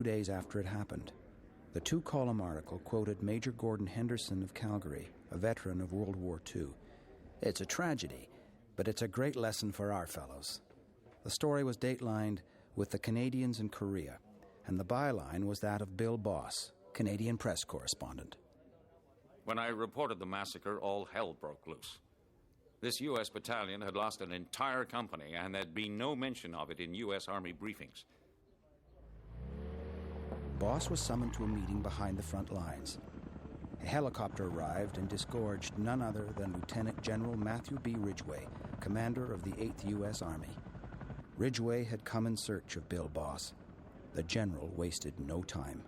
2 days after it happened. The two-column article quoted Major Gordon Henderson of Calgary, a veteran of World War II. "It's a tragedy, but it's a great lesson for our fellows." The story was datelined "with the Canadians in Korea," and the byline was that of Bill Boss, Canadian press correspondent. When I reported the massacre, all hell broke loose. This U.S. battalion had lost an entire company, and there'd been no mention of it in U.S. Army briefings. Boss was summoned to a meeting behind the front lines. A helicopter arrived and disgorged none other than Lieutenant General Matthew B. Ridgway, commander of the 8th U.S. Army. Ridgway had come in search of Bill Boss. The general wasted no time.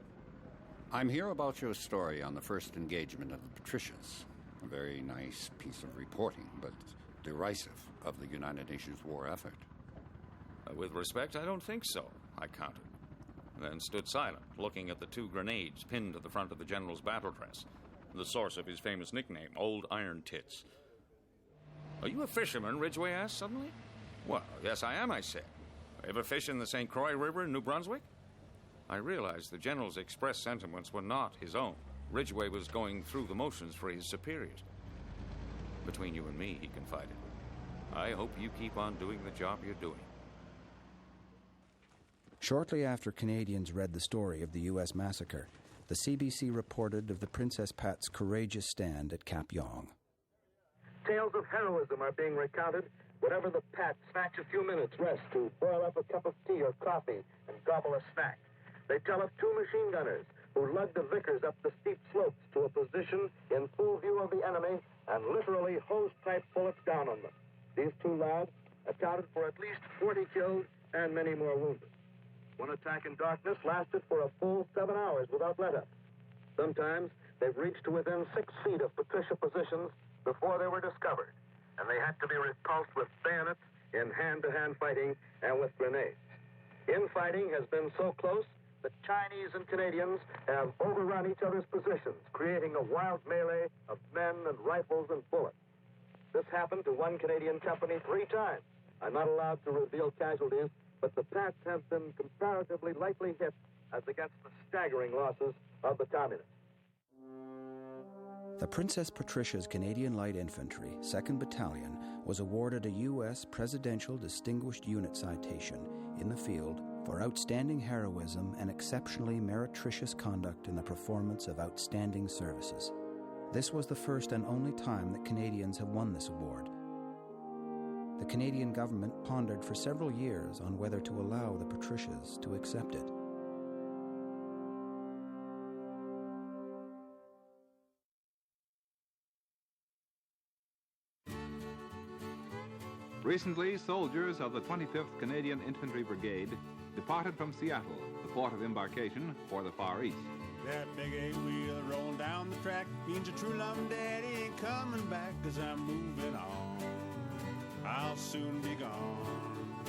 "I'm here about your story on the first engagement of the Patricians. A very nice piece of reporting, but derisive of the United Nations war effort." With respect, I don't think so, I countered. Then stood silent, looking at the 2 grenades pinned to the front of the general's battle dress, the source of his famous nickname, Old Iron Tits. "Are you a fisherman?" Ridgway asked suddenly. "Well, yes, I am," I said. "Ever fish in the St. Croix River in New Brunswick?" I realized the general's expressed sentiments were not his own. Ridgway was going through the motions for his superiors. "Between you and me," he confided, "I hope you keep on doing the job you're doing." Shortly after Canadians read the story of the U.S. massacre, the CBC reported of the Princess Pat's courageous stand at Kapyong. Tales of heroism are being recounted whenever the Pat snatch a few minutes rest to boil up a cup of tea or coffee and gobble a snack. They tell of 2 machine gunners who lugged the Vickers up the steep slopes to a position in full view of the enemy and literally hose-pipe bullets down on them. These 2 lads accounted for at least 40 killed and many more wounded. One attack in darkness lasted for a full 7 hours without let-up. Sometimes they've reached to within 6 feet of Patricia positions before they were discovered, and they had to be repulsed with bayonets in hand-to-hand fighting and with grenades. Infighting has been so close that Chinese and Canadians have overrun each other's positions, creating a wild melee of men and rifles and bullets. This happened to one Canadian company 3 times. I'm not allowed to reveal casualties, but the Pats have been comparatively lightly hit as against the staggering losses of the Communists. The Princess Patricia's Canadian Light Infantry, 2nd Battalion, was awarded a U.S. Presidential Distinguished Unit Citation in the field for outstanding heroism and exceptionally meretricious conduct in the performance of outstanding services. This was the first and only time that Canadians have won this award. The Canadian government pondered for several years on whether to allow the Patricias to accept it. Recently, soldiers of the 25th Canadian Infantry Brigade departed from Seattle, the port of embarkation, for the Far East. That big eight-wheel rolling down the track means your true loving daddy ain't coming back, 'cause I'm moving on. I'll soon be gone.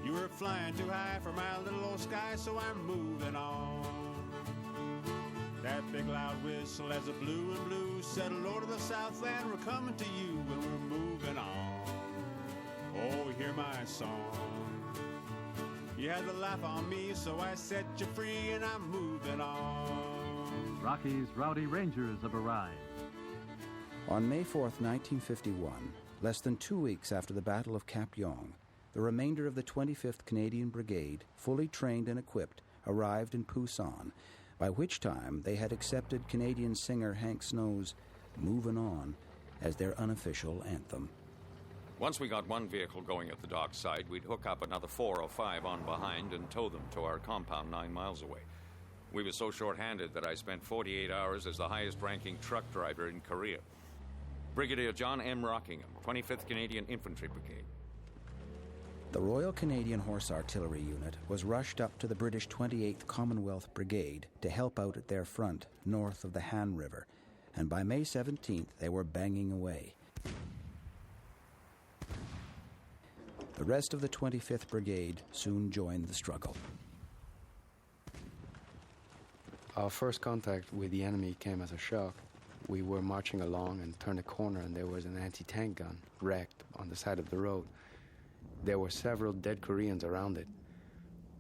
You were flying too high for my little old sky, so I'm moving on. That big loud whistle as the blue and blue said, "Hello to the Southland, we're coming to you when we're moving on." Oh, hear my song. You had to laugh on me, so I set you free, and I'm moving on. Rocky's Rowdy Rangers have arrived. On May 4th, 1951, less than 2 weeks after the Battle of Kapyong, the remainder of the 25th Canadian Brigade, fully trained and equipped, arrived in Pusan, by which time they had accepted Canadian singer Hank Snow's "Movin' On" as their unofficial anthem. Once we got one vehicle going at the dockside, we'd hook up another 4 or 5 on behind and tow them to our compound 9 miles away. We were so short-handed that I spent 48 hours as the highest-ranking truck driver in Korea. Brigadier John M. Rockingham, 25th Canadian Infantry Brigade. The Royal Canadian Horse Artillery Unit was rushed up to the British 28th Commonwealth Brigade to help out at their front, north of the Han River, and by May 17th they were banging away. The rest of the 25th Brigade soon joined the struggle. Our first contact with the enemy came as a shock. We were marching along and turned a corner, and there was an anti-tank gun wrecked on the side of the road. There were several dead Koreans around it.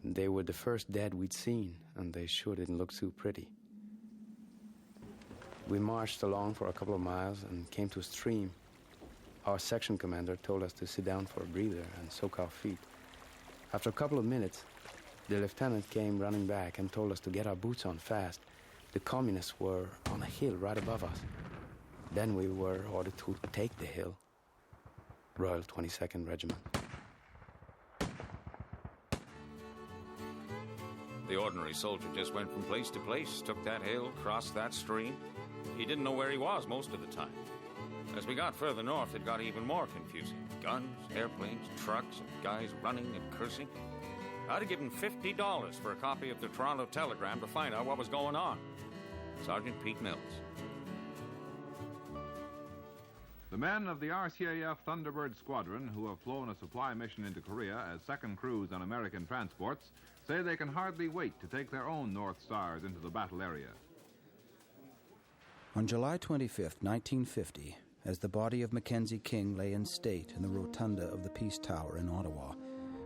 They were the first dead we'd seen, and they sure didn't look too pretty. We marched along for a couple of miles and came to a stream. Our section commander told us to sit down for a breather and soak our feet. After a couple of minutes, the lieutenant came running back and told us to get our boots on fast. The communists were on a hill right above us. Then we were ordered to take the hill. Royal 22nd Regiment. The ordinary soldier just went from place to place, took that hill, crossed that stream. He didn't know where he was most of the time. As we got further north, it got even more confusing. Guns, airplanes, trucks, and guys running and cursing. I'd have given $50 for a copy of the Toronto Telegram to find out what was going on. Sergeant Pete Mills. The men of the RCAF Thunderbird Squadron, who have flown a supply mission into Korea as second crews on American transports, say they can hardly wait to take their own North Stars into the battle area. On July 25, 1950, as the body of Mackenzie King lay in state in the rotunda of the Peace Tower in Ottawa,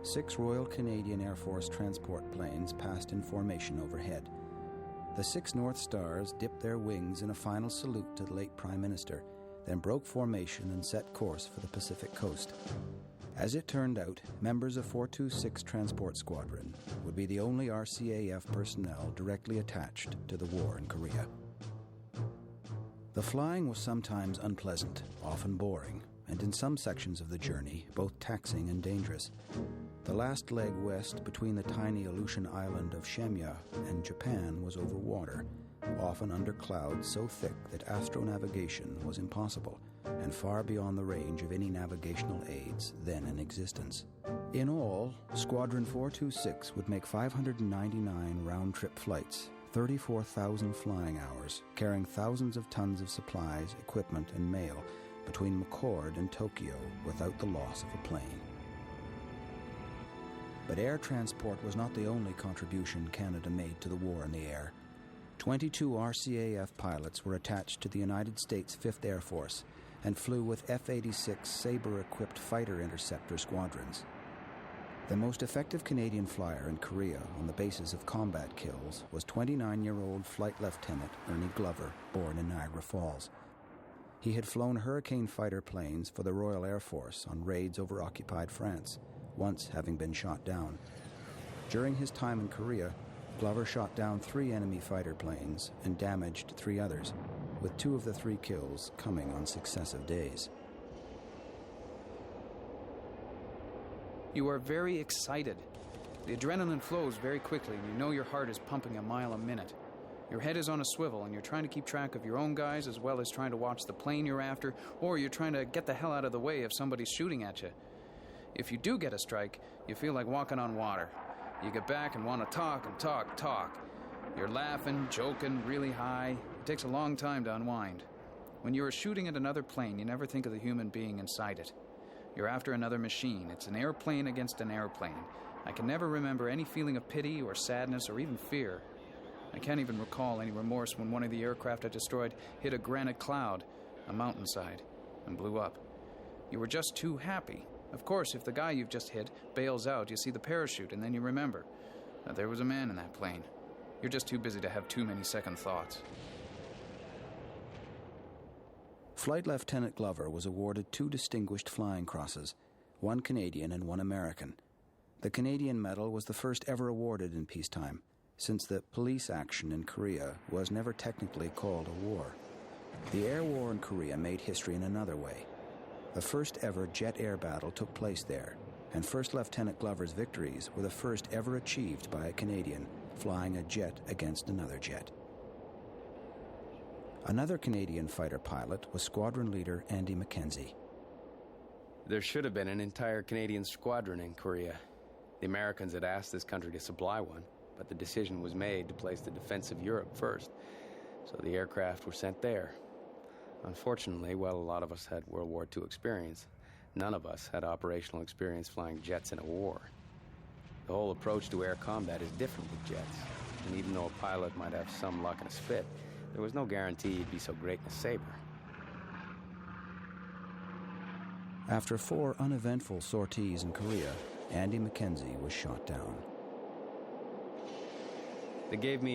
6 Royal Canadian Air Force transport planes passed in formation overhead. The 6 North Stars dipped their wings in a final salute to the late Prime Minister, then broke formation and set course for the Pacific coast. As it turned out, members of 426 Transport Squadron would be the only RCAF personnel directly attached to the war in Korea. The flying was sometimes unpleasant, often boring, and in some sections of the journey, both taxing and dangerous. The last leg west between the tiny Aleutian island of Shemya and Japan was over water, often under clouds so thick that astronavigation was impossible and far beyond the range of any navigational aids then in existence. In all, Squadron 426 would make 599 round-trip flights, 34,000 flying hours, carrying thousands of tons of supplies, equipment, and mail between McCord and Tokyo without the loss of a plane. But air transport was not the only contribution Canada made to the war in the air. 22 RCAF pilots were attached to the United States 5th Air Force and flew with F-86 Sabre-equipped fighter interceptor squadrons. The most effective Canadian flyer in Korea on the basis of combat kills was 29-year-old Flight Lieutenant Ernie Glover, born in Niagara Falls. He had flown Hurricane fighter planes for the Royal Air Force on raids over occupied France, once having been shot down. During his time in Korea, Glover shot down 3 enemy fighter planes and damaged 3 others, with 2 of the 3 kills coming on successive days. You are very excited. The adrenaline flows very quickly, and you know your heart is pumping a mile a minute. Your head is on a swivel, and you're trying to keep track of your own guys as well as trying to watch the plane you're after, or you're trying to get the hell out of the way if somebody's shooting at you. If you do get a strike, you feel like walking on water. You get back and want to talk and talk. You're laughing, joking, really high. It takes a long time to unwind. When you are shooting at another plane, you never think of the human being inside it. You're after another machine. It's an airplane against an airplane. I can never remember any feeling of pity or sadness or even fear. I can't even recall any remorse when one of the aircraft I destroyed hit a granite cloud, a mountainside, and blew up. You were just too happy. Of course, if the guy you've just hit bails out, you see the parachute, and then you remember that there was a man in that plane. You're just too busy to have too many second thoughts. Flight Lieutenant Glover was awarded 2 distinguished flying crosses, 1 Canadian and 1 American. The Canadian medal was the first ever awarded in peacetime, since the police action in Korea was never technically called a war. The air war in Korea made history in another way. The first ever jet-air battle took place there, and First Lieutenant Glover's victories were the first ever achieved by a Canadian flying a jet against another jet. Another Canadian fighter pilot was squadron leader Andy Mackenzie. There should have been an entire Canadian squadron in Korea. The Americans had asked this country to supply one, but the decision was made to place the defense of Europe first, so the aircraft were sent there. Unfortunately, while a lot of us had World War II experience, none of us had operational experience flying jets in a war. The whole approach to air combat is different with jets, and even though a pilot might have some luck in a spit, there was no guarantee he'd be so great in a Sabre. After 4 uneventful sorties in Korea, Andy Mackenzie was shot down. They gave me